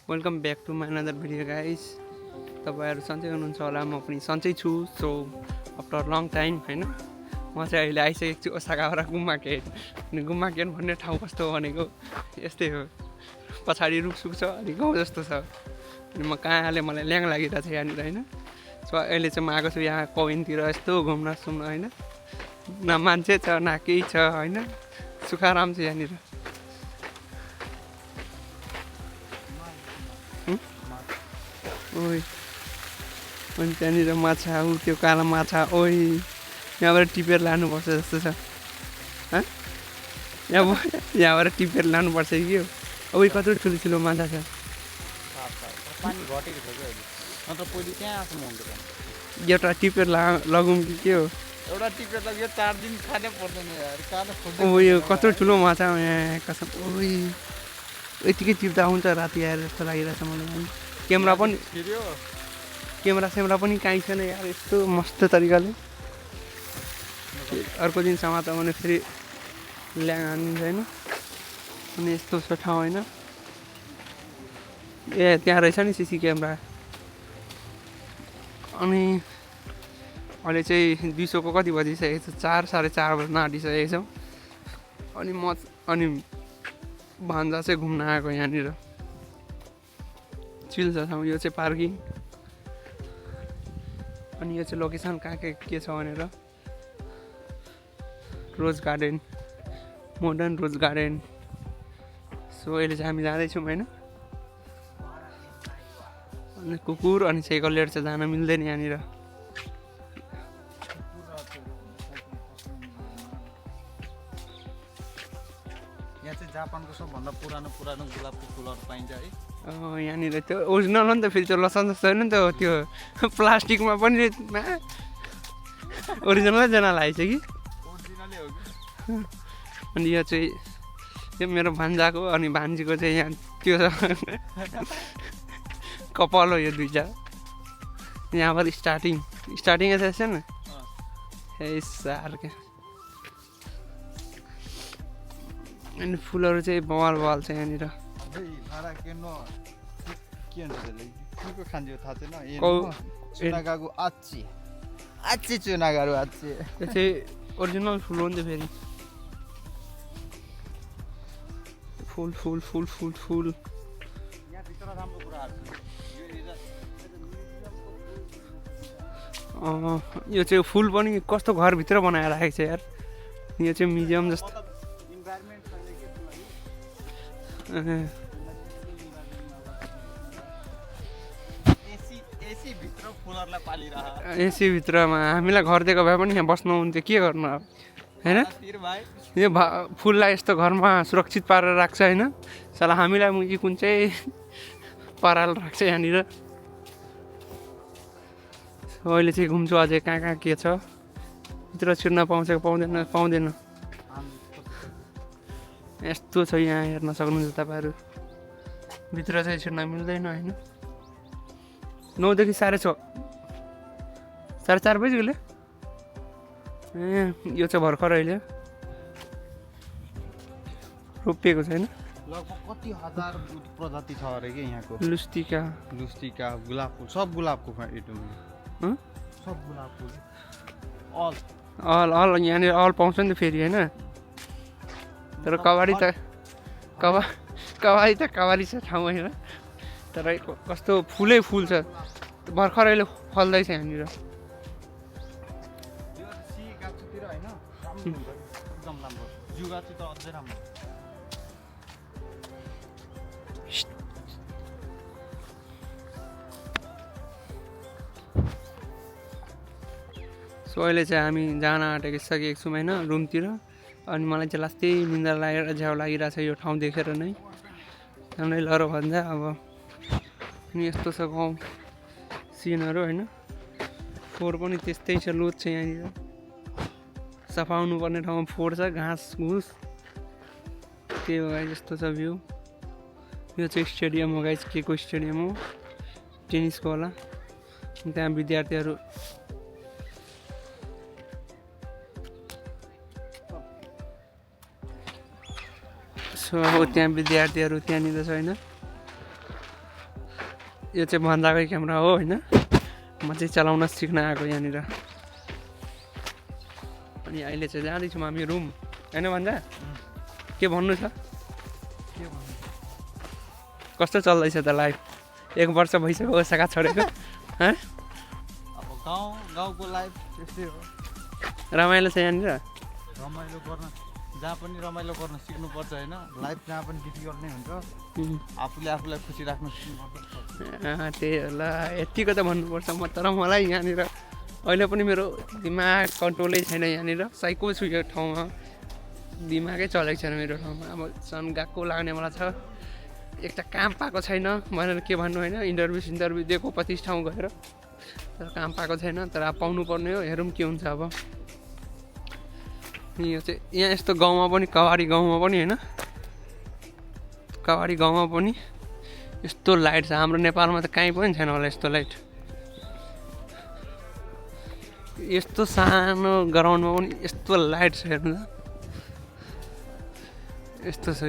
Welcome back to my another video guys. तपाईँहरू सन्चै हुनुहुन्छ होला, म पनि सन्चै छु। सो आफ्टर लङ टाइम होइन, म चाहिँ अहिले आइसकेको छु ओसाकाबाट गुम्बा केट। अनि गुम्बा केट भन्ने ठाउँ कस्तो हो भनेको यस्तै हो, पछाडि रुखसुख छ अनि गाउँ जस्तो छ। अनि म कहाँले मलाई ल्याङ लागिरहेको छ यहाँनिर होइन। सो अहिले चाहिँ म आएको छु यहाँ कविनतिर यस्तो घुम्न सुम्न होइन। न मान्छे छ न केही छ होइन, सुखाराम छ यहाँनिर। ओइ अनि त्यहाँनिर माछा, ऊ त्यो कालो माछा, ओइ यहाँबाट टिपेर लानुपर्छ जस्तो छ। यहाँबाट टिपेर लानुपर्छ कि हो। अब कत्रो ठुलो माछा छ। पानी घटेको छ क्या अहिले, अन्त पहिले त्यहाँ आसम्म हुन्थ्यो। एउटा टिपेर लगौँ कि के हो। एउटा टिपेर लग्यो 4 दिन खानै पर्दैन यार, कालो खोज्दै। ओ यो कत्रो ठुलो माछा यहाँ कसम। ओइ यतिकै टिप्दा आउँछ राति आएर जस्तो लागिरहेछ मलाई। क्यामेरा पनि काहीँ छैन यार, यस्तो मस्त तरिकाले। अर्को दिन समात्यो भने फेरि ल्याङ हानिन्छ होइन। अनि यस्तो छ ठाउँ होइन। ए त्यहाँ रहेछ नि सिसी क्यामेरा। अनि अहिले चाहिँ दिउँसोको कति बजिसकेको छ, 4 साढे 4 बज्न आँटिसकेको छ। अनि भान्जा चाहिँ घुम्न आएको यहाँनिर। चिल छ ठाउँ यो चाहिँ, पार्किङ। अनि यो चाहिँ लोकेसन कहाँ के छ भनेर, rose garden, modern rose garden. So अहिले चाहिँ हामी जाँदैछौँ होइन। अनि कुकुर अनि साइकल लिएर चाहिँ जान मिल्दैन यहाँनिर। यहाँ चाहिँ जापानको सबभन्दा पुरानो गुलाबको फुलहरू पाइन्छ है। यहाँनिर त्यो ओरिजिनल हो नि त, फेरि त्यो लसन जस्तो होइन नि त, त्यो प्लास्टिकमा पनि ओरिजिनलै जना लागेको छ कि। अनि यो चाहिँ यो मेरो भान्जाको अनि भान्जीको चाहिँ यहाँ त्यो छ कपाल हो यो दुईटा। यहाँबाट स्टार्टिङ यता छ नि सार क्या। अनि फुलहरू चाहिँ बवाल छ यहाँनिर। त्यो चाहिँ ओरिजिनल फुल हो नि त फेरि। फुल यो चाहिँ फुल पनि कस्तो घरभित्र बनाएर राखेको छ यार। यो चाहिँ म्युजियम जस्तो। एसी भित्रमा हामीलाई घर दिएको भए पनि यहाँ बस्नु हुन्थ्यो, के गर्नु अब होइन। यो फुललाई यस्तो घरमा सुरक्षित पारेर राख्छ होइन। साला हामीलाई मुजी कुन चाहिँ पाराले राख्छ यहाँनिर। अहिले चाहिँ घुम्छु अझै कहाँ के छ। भित्र छिर्न पाउँछ कि पाउँदैन यस्तो छ यहाँ, हेर्न सक्नुहुन्छ तपाईँहरू। भित्र चाहिँ छिर्न मिल्दैन होइन। 9 देखि 6:30 4:30 बजिगयो। ए यो चाहिँ भर्खर अहिले रोपिएको छैन। लगभग कति हजार प्रजाति छ अरे कि यहाँको। लुस्टिका गुलाब फुल, सब गुलाबको सब गुलाब फुल अल यहाँनिर अल पाउँछ नि त फेरि होइन। तर कवाडी छ ठाउँ होइन। तर कस्तो फुलै फुल छ, भर्खर अहिले फल्दैछ यहाँनिर। सो अहिले चाहिँ हामी जान आँटिसकेको छौँ होइन रुमतिर। अनि मलाई चाहिँ लास्टै निन्द्रा लागेर झ्याउ लागिरहेछ यो ठाउँ देखेर नै। राम्रै लह्रो भन्छ अब। अनि यस्तो छ गाउँ सिनहरू होइन। फोहोर पनि त्यस्तै छ, लोड छ यहाँनिर। सफा हुनुपर्ने ठाउँमा फोहोर छ, घाँस घुस त्यही हो गाइस। यस्तो छ भ्यू। यो चाहिँ स्टेडियम हो गाइस, के को स्टेडियम हो, टेनिसको होला। त्यहाँ विद्यार्थीहरू सो अब त्यहाँ विद्यार्थीहरू त्यहाँनिर छ होइन। यो चाहिँ भन्दाकै क्यामेरा हो होइन, म चाहिँ चलाउन सिक्न आएको यहाँनिर। अनि अहिले चाहिँ जाँदैछौँ हामी रुम होइन भन्दा, के भन्नु छ? के भन्नु, कस्तो चल्दैछ त लाइफ? 1 वर्ष भइसक्यो ओसाका छोडेको। अब गाउँको लाइफ त्यस्तै हो। रमाइलो छ यहाँनिर। रमाइलो गर्न जहाँ पनि रमाइलो गर्न सिक्नुपर्छ होइन। लाइफ जहाँ पनि डिफिकल्ट नै हुन्छ, आफूलाई खुसी राख्न सिक्नुपर्छ। त्यही होला, यतिको त भन्नुपर्छ। तर मलाई यहाँनिर अहिले पनि मेरो दिमाग कन्ट्रोलै छैन। यहाँनिर साइको छु यो ठाउँमा, दिमागै चलेको छैन मेरो ठाउँमा। अब सन गएको लाग्ने मलाई छ। एक त काम पाएको छैन भनेर के भन्नु होइन, इन्टरभ्यू दिएको 25 ठाउँ गएर, तर काम पाएको छैन। तर अब पाउनु पर्ने हो, हेरौँ के हुन्छ अब। यो चाहिँ यहाँ यस्तो गाउँमा पनि, कवाडी गाउँमा पनि होइन, कवाडी गाउँमा पनि यस्तो लाइट छ। हाम्रो नेपालमा त कहीँ पनि छैन होला यस्तो लाइट। यस्तो सानो ग्राउन्डमा पनि यस्तो लाइट छ, हेर्नु त यस्तो छ।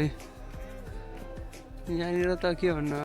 यहाँनिर त के भन्नु।